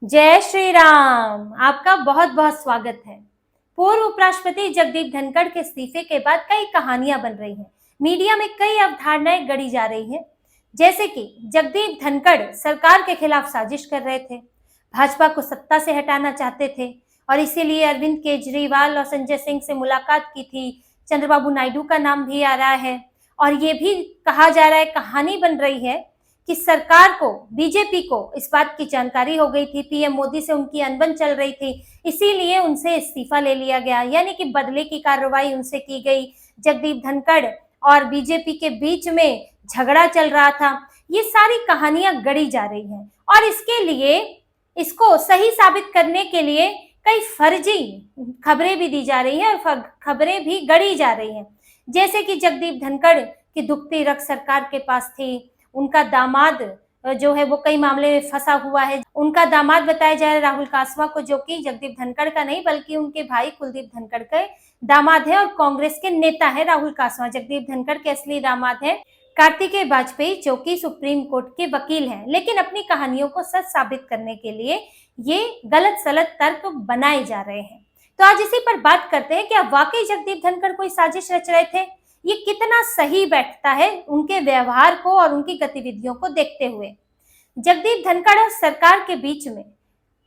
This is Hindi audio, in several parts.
जय श्री राम। आपका बहुत बहुत स्वागत है। पूर्व उपराष्ट्रपति जगदीप धनखड़ के इस्तीफे के बाद कई कहानियां बन रही हैं। मीडिया में कई अवधारणाएं गढ़ी जा रही हैं, जैसे कि जगदीप धनखड़ सरकार के खिलाफ साजिश कर रहे थे, भाजपा को सत्ता से हटाना चाहते थे और इसीलिए अरविंद केजरीवाल और संजय सिंह से मुलाकात की थी। चंद्रबाबू नायडू का नाम भी आ रहा है और ये भी कहा जा रहा है, कहानी बन रही है कि सरकार को, बीजेपी को इस बात की जानकारी हो गई थी, पीएम मोदी से उनकी अनबन चल रही थी, इसीलिए उनसे इस्तीफा ले लिया गया, यानी कि बदले की कार्रवाई उनसे की गई। जगदीप धनखड़ और बीजेपी के बीच में झगड़ा चल रहा था। ये सारी कहानियां गढ़ी जा रही हैं और इसके लिए, इसको सही साबित करने के लिए कई फर्जी खबरें भी दी जा रही हैं और खबरें भी गढ़ी जा रही हैं, जैसे कि जगदीप धनखड़ की दुखती रख सरकार के पास थी, उनका दामाद जो है वो कई मामले में फंसा हुआ है। उनका दामाद बताया जा रहा है राहुल कासवा को, जो कि जगदीप धनखड़ का नहीं बल्कि उनके भाई कुलदीप धनखड़ के दामाद है और कांग्रेस के नेता है राहुल कासवा। जगदीप धनखड़ के असली दामाद है कार्तिकेय वाजपेयी, जो कि सुप्रीम कोर्ट के वकील हैं, लेकिन अपनी कहानियों को सच साबित करने के लिए ये गलत सलत तर्क बनाए जा रहे हैं। तो आज इसी पर बात करते हैं, क्या वाकई जगदीप धनखड़ कोई साजिश रच रहे थे? ये कितना सही बैठता है उनके व्यवहार को और उनकी गतिविधियों को देखते हुए। जगदीप धनखड़ और सरकार के बीच में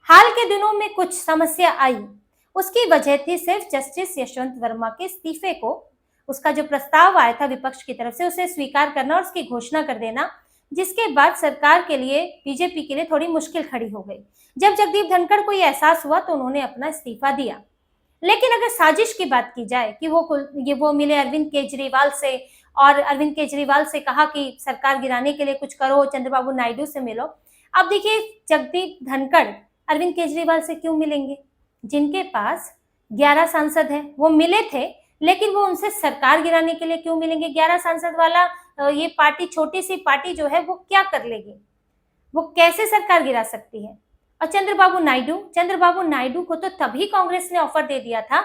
हाल के दिनों में कुछ समस्या आई, उसकी वजह थी सिर्फ जस्टिस यशवंत वर्मा के इस्तीफे को, उसका जो प्रस्ताव आया था विपक्ष की तरफ से, उसे स्वीकार करना और उसकी घोषणा कर देना, जिसके बाद सरकार के लिए, बीजेपी के लिए थोड़ी मुश्किल खड़ी हो गई। जब जगदीप धनखड़ को यह एहसास हुआ तो उन्होंने अपना इस्तीफा दिया। लेकिन अगर साजिश की बात की जाए कि वो मिले अरविंद केजरीवाल से और अरविंद केजरीवाल से कहा कि सरकार गिराने के लिए कुछ करो, चंद्रबाबू नायडू से मिलो। अब देखिए, जगदीप धनखड़ अरविंद केजरीवाल से क्यों मिलेंगे, जिनके पास 11 सांसद हैं? वो मिले थे, लेकिन वो उनसे सरकार गिराने के लिए क्यों मिलेंगे? 11 सांसद वाला ये पार्टी, छोटी सी पार्टी जो है, वो क्या कर लेगी? वो कैसे सरकार गिरा सकती है? और चंद्रबाबू नायडू को तो तभी कांग्रेस ने ऑफर दे दिया था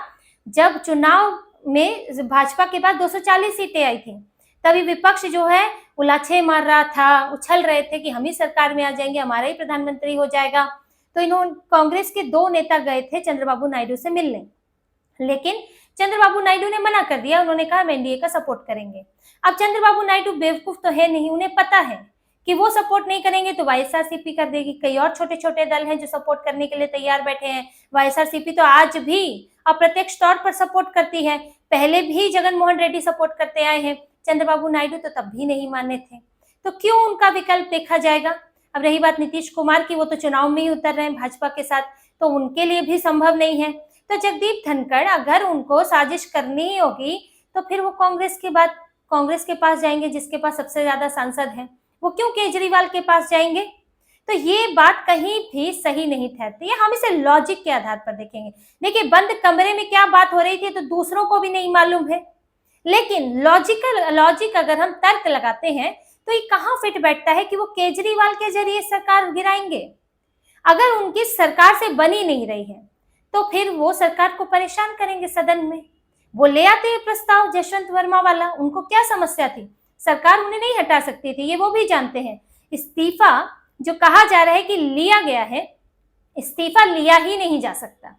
जब चुनाव में भाजपा के पास 240 सीटें आई थी। तभी विपक्ष जो है उलाछे मार रहा था, उछल रहे थे कि हम ही सरकार में आ जाएंगे, हमारा ही प्रधानमंत्री हो जाएगा। तो इन्होंने, कांग्रेस के 2 नेता गए थे चंद्रबाबू नायडू से मिलने, लेकिन चंद्रबाबू नायडू ने मना कर दिया। उन्होंने कहा हम एनडीए का सपोर्ट करेंगे। अब चंद्रबाबू नायडू बेवकूफ तो है नहीं, उन्हें पता है कि वो सपोर्ट नहीं करेंगे तो वाईएसआरसीपी कर देगी। कई और छोटे छोटे दल हैं जो सपोर्ट करने के लिए तैयार बैठे हैं। वाईएसआरसीपी तो आज भी अप्रत्यक्ष तौर पर सपोर्ट करती है, पहले भी जगन मोहन रेड्डी सपोर्ट करते आए हैं, चंद्रबाबू नायडू तो तब भी नहीं माने थे। तो क्यों उनका विकल्प देखा जाएगा? अब रही बात नीतीश कुमार की, वो तो चुनाव में ही उतर रहे हैं भाजपा के साथ, तो उनके लिए भी संभव नहीं है। तो जगदीप धनखड़ अगर उनको साजिश करनी ही होगी तो फिर वो कांग्रेस के पास जाएंगे, जिसके पास सबसे ज्यादा सांसद हैं। वो क्यों केजरीवाल के पास जाएंगे? तो ये बात कहीं भी सही नहीं ठहरती है। हम इसे लॉजिक के आधार पर देखेंगे। देखिए, बंद कमरे में क्या बात हो रही थी तो दूसरों को भी नहीं मालूम है, लेकिन लॉजिक अगर हम तर्क लगाते हैं तो ये कहाँ फिट बैठता है कि वो केजरीवाल के जरिए सरकार गिराएंगे? अगर उनकी सरकार से बनी नहीं रही है तो फिर वो सरकार को परेशान करेंगे सदन में। वो ले आते हैं प्रस्ताव यशवंत वर्मा वाला, उनको क्या समस्या थी? सरकार उन्हें नहीं हटा सकती थी, ये वो भी जानते हैं। इस्तीफा जो कहा जा रहा है कि लिया गया है, इस्तीफा लिया ही नहीं जा सकता।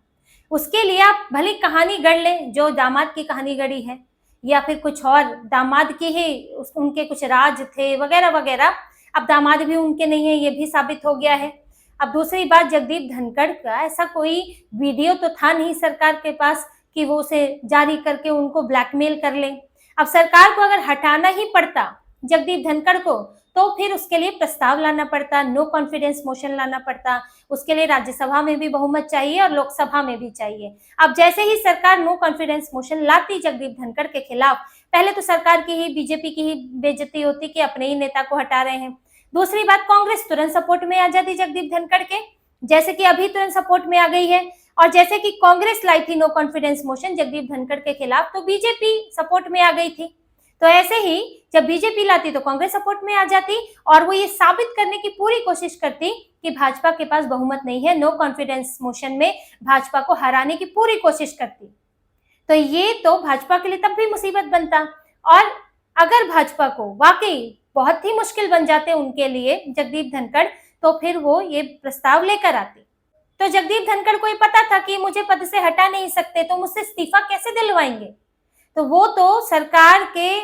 उसके लिए आप भले कहानी गढ़ लें, जो दामाद की कहानी गढ़ी है, या फिर कुछ और दामाद की ही, उनके कुछ राज थे वगैरह वगैरह। अब दामाद भी उनके नहीं है, ये भी साबित हो गया है। अब दूसरी बात, जगदीप धनखड़ का ऐसा कोई वीडियो तो था नहीं सरकार के पास कि वो उसे जारी करके उनको ब्लैकमेल कर ले। अब सरकार को अगर हटाना ही पड़ता जगदीप धनखड़ को, तो फिर उसके लिए प्रस्ताव लाना पड़ता, नो कॉन्फिडेंस मोशन लाना पड़ता। उसके लिए राज्यसभा में भी बहुमत चाहिए और लोकसभा में भी चाहिए। अब जैसे ही सरकार नो कॉन्फिडेंस मोशन लाती जगदीप धनखड़ के खिलाफ, पहले तो सरकार की ही, बीजेपी की ही बेइज्जती होती कि अपने ही नेता को हटा रहे हैं। दूसरी बात, कांग्रेस तुरंत सपोर्ट में आ जाती जगदीप धनखड़ के, जैसे कि अभी तुरंत सपोर्ट में आ गई है। और जैसे कि कांग्रेस लाई थी no confidence motion Jagdeep Dhankhar के खिलाफ, तो बीजेपी सपोर्ट में आ गई थी। तो ऐसे ही जब बीजेपी लाती तो कांग्रेस सपोर्ट में आ जाती और वो ये साबित करने की पूरी कोशिश करती कि भाजपा के पास बहुमत नहीं है, नो कॉन्फिडेंस मोशन में भाजपा को हराने की पूरी कोशिश करती। तो ये तो भाजपा के लिए तब भी मुसीबत बनता। और अगर भाजपा को वाकई बहुत ही मुश्किल बन जाते उनके लिए जगदीप धनखड़, तो फिर वो ये प्रस्ताव लेकर आती। तो जगदीप धनखड़ को ये पता था कि मुझे पद से हटा नहीं सकते, तो मुझसे इस्तीफा कैसे दिलवाएंगे। तो वो तो सरकार के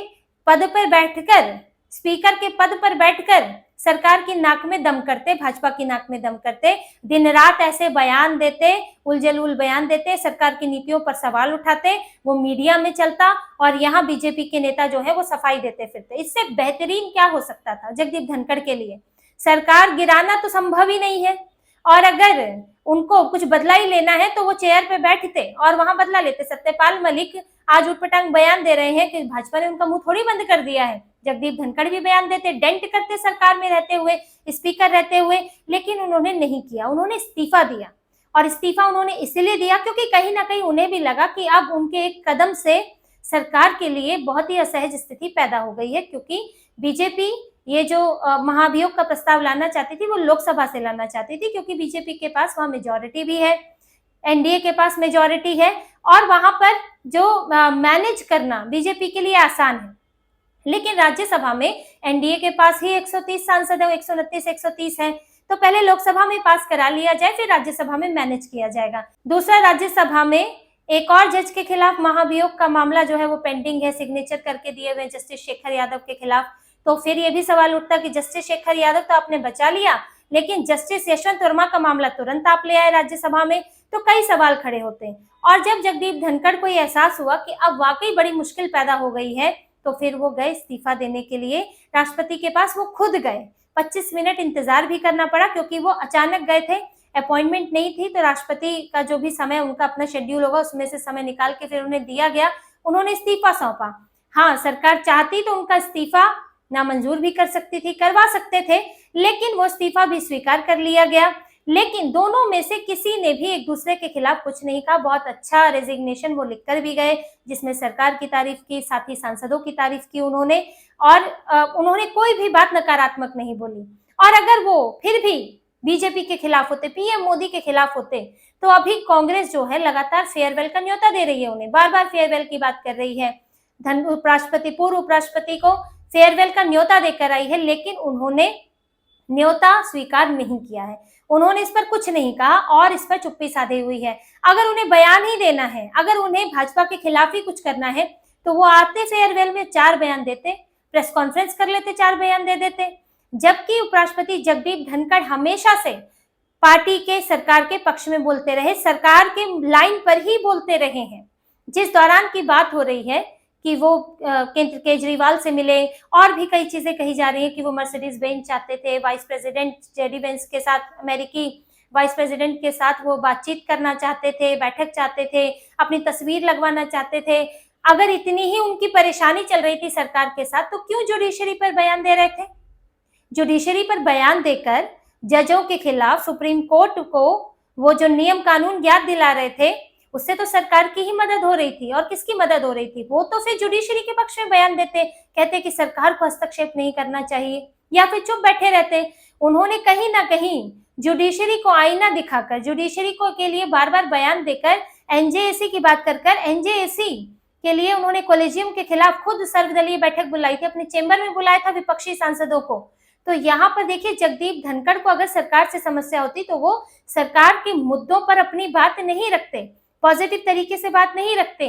पद पर बैठकर, स्पीकर के पद पर बैठकर सरकार की नाक में दम करते, भाजपा की नाक में दम करते, दिन रात ऐसे बयान देते, उलझुल बयान देते, सरकार की नीतियों पर सवाल उठाते, वो मीडिया में चलता और यहाँ बीजेपी के नेता जो है वो सफाई देते फिरते। इससे बेहतरीन क्या हो सकता था जगदीप धनखड़ के लिए। सरकार गिराना तो संभव ही नहीं है, और अगर उनको कुछ बदला ही लेना है तो वो चेयर पे बैठते और वहां बदला लेते। सत्यपाल मलिक आज उटपटांग बयान दे रहे हैं कि भाजपा ने उनका मुंह थोड़ी बंद कर दिया है। जगदीप धनखड़ भी बयान देते, डेंट करते सरकार में रहते हुए, स्पीकर रहते हुए, लेकिन उन्होंने नहीं किया, उन्होंने इस्तीफा दिया। और इस्तीफा उन्होंने इसलिए दिया क्योंकि कहीं ना कहीं उन्हें भी लगा कि अब उनके एक कदम से सरकार के लिए बहुत ही असहज स्थिति पैदा हो गई है, क्योंकि बीजेपी ये जो महाभियोग का प्रस्ताव लाना चाहती थी वो लोकसभा से लाना चाहती थी, क्योंकि बीजेपी के पास वहां मेजोरिटी भी है, एनडीए के पास मेजोरिटी है, और वहां पर जो मैनेज करना बीजेपी के लिए आसान है। लेकिन राज्यसभा में एनडीए के पास ही 130 सांसद है, 129 130 है, तो पहले लोकसभा में पास करा लिया जाए, फिर राज्यसभा में मैनेज किया जाएगा। दूसरा, राज्यसभा में एक और जज के खिलाफ महाभियोग का मामला जो है वो पेंडिंग है, सिग्नेचर करके दिए हुए जस्टिस शेखर यादव के खिलाफ। तो फिर ये भी सवाल उठता कि जस्टिस शेखर यादव तो आपने बचा लिया, लेकिन जस्टिस यशवंत वर्मा का मामला तुरंत आप ले आए राज्यसभा में, तो कई सवाल खड़े होते हैं। और जब जगदीप धनखड़ को यह एहसास हुआ कि अब वाकई बड़ी मुश्किल पैदा हो गई है, तो फिर वो गए इस्तीफा देने के लिए राष्ट्रपति के पास। वो खुद गए, 25 मिनट इंतजार भी करना पड़ा, क्योंकि वो अचानक गए थे, अपॉइंटमेंट नहीं थी। तो राष्ट्रपति का जो भी समय उनका अपना शेड्यूल होगा उसमें से समय निकाल के फिर उन्हें दिया गया, उन्होंने इस्तीफा सौंपा। हाँ, सरकार चाहती तो उनका इस्तीफा नामंजूर भी कर सकती थी, करवा सकते थे, लेकिन वो इस्तीफा भी स्वीकार कर लिया गया। लेकिन दोनों में से किसी ने भी एक दूसरे के खिलाफ कुछ नहीं कहा। बहुत अच्छा रेजिग्नेशन वो लिखकर भी गए, जिसमें सरकार की तारीफ की, साथ ही सांसदों की तारीफ की उन्होंने, और उन्होंने कोई भी बात नकारात्मक नहीं बोली। और अगर वो फिर भी बीजेपी के खिलाफ होते, पीएम मोदी के खिलाफ होते, तो अभी कांग्रेस जो है लगातार फेयरवेल का न्योता दे रही है उन्हें, बार बार फेयरवेल की बात कर रही है, उपराष्ट्रपति, पूर्व उपराष्ट्रपति को फेयरवेल का न्योता देकर आई है, लेकिन उन्होंने न्योता स्वीकार नहीं किया है, उन्होंने इस पर कुछ नहीं कहा और इस पर चुप्पी साधी हुई है। अगर उन्हें बयान ही देना है, अगर उन्हें भाजपा के खिलाफ ही कुछ करना है, तो वो आते फेयरवेल में 4 बयान देते, प्रेस कॉन्फ्रेंस कर लेते, 4 बयान दे देते। जबकि उपराष्ट्रपति जगदीप धनखड़ हमेशा से पार्टी के, सरकार के पक्ष में बोलते रहे, सरकार के लाइन पर ही बोलते रहे हैं। जिस दौरान की बात हो रही है कि वो केजरीवाल से मिले, और भी कई चीजें कही जा रही है कि वो मर्सिडीज बेंज चाहते थे, वाइस प्रेसिडेंट जेडी वेंस के साथ, अमेरिकी वाइस प्रेसिडेंट के साथ वो बातचीत करना चाहते थे, बैठक चाहते थे, अपनी तस्वीर लगवाना चाहते थे। अगर इतनी ही उनकी परेशानी चल रही थी सरकार के साथ, तो क्यों जुडिशरी पर बयान दे रहे थे? जुडिशरी पर बयान देकर जजों के खिलाफ सुप्रीम कोर्ट को वो जो नियम कानून याद दिला रहे थे, उससे तो सरकार की ही मदद हो रही थी। और किसकी मदद हो रही थी? वो तो फिर जुडिशरी के पक्ष में बयान देते, कहते कि सरकार को हस्तक्षेप नहीं करना चाहिए, या फिर चुप बैठे रहते। उन्होंने कहीं ना कहीं जुडिशरी को आईना दिखाकर, जुडिशरी को के लिए बार बार बयान देकर, एनजेएसी की बात कर एनजेएसी के लिए उन्होंने कॉलेजियम के खिलाफ खुद सर्वदलीय बैठक बुलाई थी, अपने चेंबर में बुलाया था विपक्षी सांसदों को। तो यहाँ पर देखिए, जगदीप धनखड़ को अगर सरकार से समस्या होती तो वो सरकार के मुद्दों पर अपनी बात नहीं रखते, पॉजिटिव तरीके से बात नहीं रखते।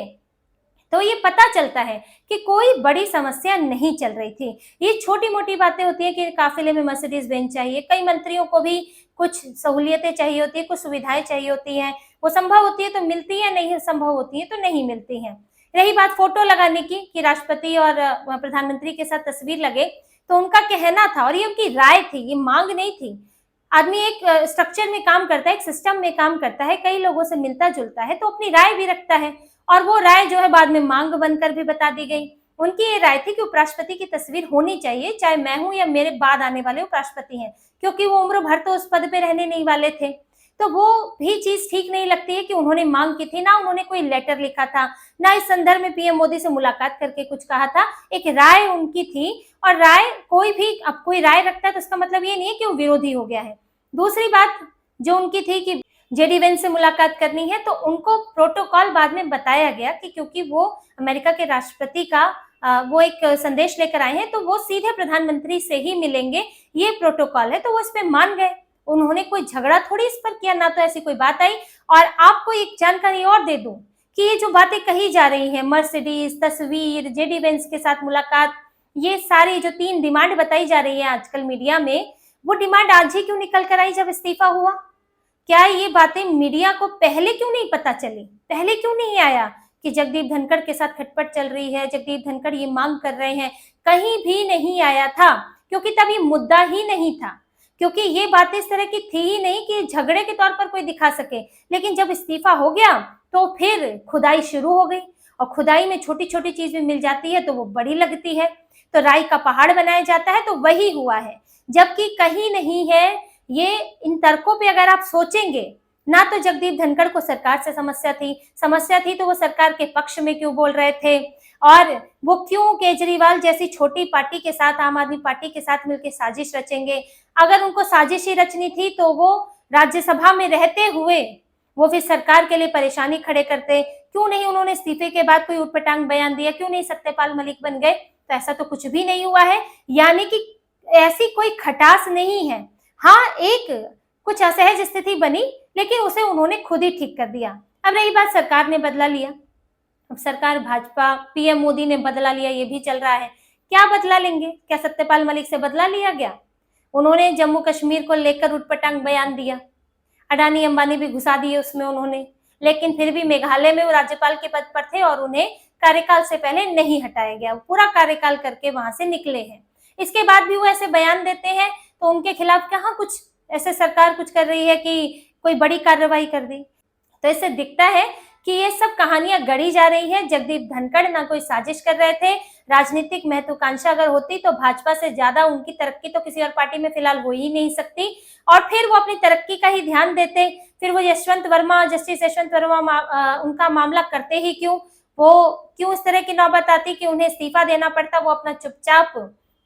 तो ये पता चलता है कि कोई बड़ी समस्या नहीं चल रही थी। ये छोटी मोटी बातें होती है कि काफिले में मर्सिडीज बेंच चाहिए, कई मंत्रियों को भी कुछ सहूलियतें चाहिए होती है, कुछ सुविधाएं चाहिए होती हैं, वो संभव होती है तो मिलती है, नहीं संभव होती है तो नहीं मिलती हैं। रही बात फोटो लगाने की कि राष्ट्रपति और प्रधानमंत्री के साथ तस्वीर लगे, तो उनका कहना था, और ये उनकी राय थी, ये मांग नहीं थी। आदमी एक स्ट्रक्चर में काम करता है, एक सिस्टम में काम करता है, कई लोगों से मिलता जुलता है, तो अपनी राय भी रखता है, और वो राय जो है बाद में मांग बनकर भी बता दी गई। उनकी ये राय थी कि उपराष्ट्रपति की तस्वीर होनी चाहिए, चाहे मैं हूं या मेरे बाद आने वाले उपराष्ट्रपति हैं, क्योंकि वो उम्र भर तो उस पद पे रहने नहीं वाले थे। तो वो भी चीज ठीक नहीं लगती है कि उन्होंने मांग की थी, ना उन्होंने कोई लेटर लिखा था, ना इस संदर्भ में पीएम मोदी से मुलाकात करके कुछ कहा था। एक राय उनकी थी, और राय कोई भी, अब कोई राय रखता है तो इसका मतलब ये नहीं है कि वो विरोधी हो गया है। दूसरी बात जो उनकी थी कि जेडी वेंस से मुलाकात करनी है, तो उनको प्रोटोकॉल बाद में बताया गया कि क्योंकि वो अमेरिका के राष्ट्रपति का वो एक संदेश लेकर आए हैं, तो वो सीधे प्रधानमंत्री से ही मिलेंगे, ये प्रोटोकॉल है, तो वो इस पे मान गए। उन्होंने कोई झगड़ा थोड़ी इस पर किया, ना तो ऐसी कोई बात आई। और आपको एक जानकारी और दे दूं कि ये जो बातें कही जा रही हैं, मर्सिडीज, तस्वीर, जेडी वेंस के साथ मुलाकात, ये सारी जो 3 डिमांड बताई जा रही है आजकल मीडिया में, वो डिमांड आज ही क्यों निकल कर आई जब इस्तीफा हुआ? क्या ये बातें मीडिया को पहले क्यों नहीं पता चली? पहले क्यों नहीं आया कि जगदीप धनखड़ के साथ खटपट चल रही है, जगदीप धनखड़ ये मांग कर रहे हैं? कहीं भी नहीं आया था, क्योंकि तब ये मुद्दा ही नहीं था, क्योंकि ये बातें इस तरह की थी ही नहीं कि झगड़े के तौर पर कोई दिखा सके। लेकिन जब इस्तीफा हो गया तो फिर खुदाई शुरू हो गई, और खुदाई में छोटी छोटी चीज भी मिल जाती है तो वो बड़ी लगती है, तो राई का पहाड़ बनाया जाता है, तो वही हुआ है। जबकि कहीं नहीं है ये। इन तर्कों पे अगर आप सोचेंगे, ना तो जगदीप धनखड़ को सरकार से समस्या थी तो वो सरकार के पक्ष में क्यों बोल रहे थे, और वो क्यों केजरीवाल जैसी छोटी पार्टी के साथ, आम आदमी पार्टी के साथ मिलकर साजिश रचेंगे? अगर उनको साजिश ही रचनी थी तो वो राज्यसभा में रहते हुए वो फिर सरकार के लिए परेशानी खड़े करते। क्यों नहीं उन्होंने इस्तीफे के बाद कोई उटपटांग बयान दिया? क्यों नहीं सत्यपाल मलिक बन गए? तो ऐसा तो कुछ भी नहीं हुआ है, यानी कि ऐसी कोई खटास नहीं है। हाँ, एक कुछ असहज स्थिति बनी, लेकिन उसे उन्होंने खुद ही ठीक कर दिया। अब रही बात, सरकार ने बदला लिया, अब सरकार भाजपा, पीएम मोदी ने बदला लिया, ये भी चल रहा है। क्या बदला लेंगे? क्या सत्यपाल मलिक से बदला लिया गया? उन्होंने जम्मू कश्मीर को लेकर उटपटांग बयान दिया, अडानी अंबानी भी घुसा दिए उसमें उन्होंने, लेकिन फिर भी मेघालय में वो राज्यपाल के पद पर थे और उन्हें कार्यकाल से पहले नहीं हटाया गया, पूरा कार्यकाल करके वहां से निकले हैं। इसके बाद भी वो ऐसे बयान देते हैं, तो उनके खिलाफ कहाँ कुछ ऐसे सरकार कुछ कर रही है कि कोई बड़ी कार्रवाई कर दी? तो इससे दिखता है कि ये सब कहानियां गढ़ी जा रही है। जगदीप धनखड़ ना कोई साजिश कर रहे थे। राजनीतिक महत्वाकांक्षा अगर होती तो भाजपा से ज्यादा उनकी तरक्की तो किसी और पार्टी में फिलहाल हो ही नहीं सकती, और फिर वो अपनी तरक्की का ही ध्यान देते। फिर वो जस्टिस यशवंत वर्मा उनका मामला करते ही क्यों? वो क्यों इस तरह की नौबत आती कि उन्हें इस्तीफा देना पड़ता? वो अपना चुपचाप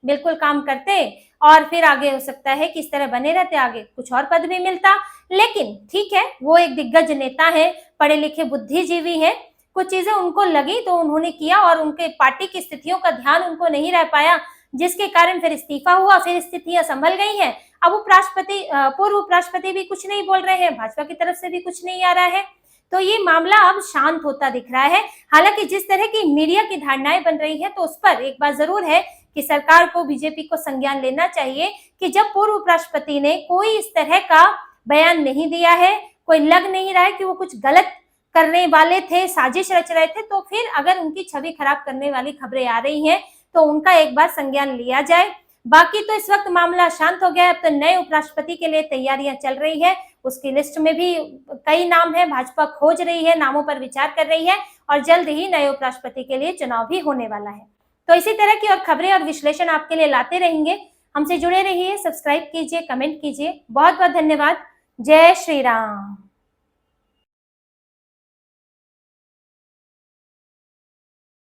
बिल्कुल काम करते, और फिर आगे हो सकता है कि इस तरह बने रहते, आगे कुछ और पद भी मिलता। लेकिन ठीक है, वो एक दिग्गज नेता है, पढ़े लिखे बुद्धिजीवी हैं, कुछ चीजें उनको लगी तो उन्होंने किया, और उनके पार्टी की स्थितियों का ध्यान उनको नहीं रह पाया, जिसके कारण फिर इस्तीफा हुआ, फिर स्थितियां संभल गई हैं। अब पूर्व उपराष्ट्रपति भी कुछ नहीं बोल रहे हैं, भाजपा की तरफ से भी कुछ नहीं आ रहा है, तो ये मामला अब शांत होता दिख रहा है। हालांकि जिस तरह की मीडिया की धारणाएं बन रही है, तो उस पर एक बात जरूर है कि सरकार को, बीजेपी को संज्ञान लेना चाहिए कि जब पूर्व उपराष्ट्रपति ने कोई इस तरह का बयान नहीं दिया है, कोई लग नहीं रहा है कि वो कुछ गलत करने वाले थे, साजिश रच रहे थे, तो फिर अगर उनकी छवि खराब करने वाली खबरें आ रही हैं तो उनका एक बार संज्ञान लिया जाए। बाकी तो इस वक्त मामला शांत हो गया है। अब तो नए उपराष्ट्रपति के लिए तैयारियां चल रही है, उसकी लिस्ट में भी कई नाम है, भाजपा खोज रही है, नामों पर विचार कर रही है, और जल्द ही नए उपराष्ट्रपति के लिए चुनाव भी होने वाला है। तो इसी तरह की और खबरें और विश्लेषण आपके लिए लाते रहेंगे। हमसे जुड़े रहिए, सब्सक्राइब कीजिए, कमेंट कीजिए। बहुत बहुत धन्यवाद। जय श्री राम।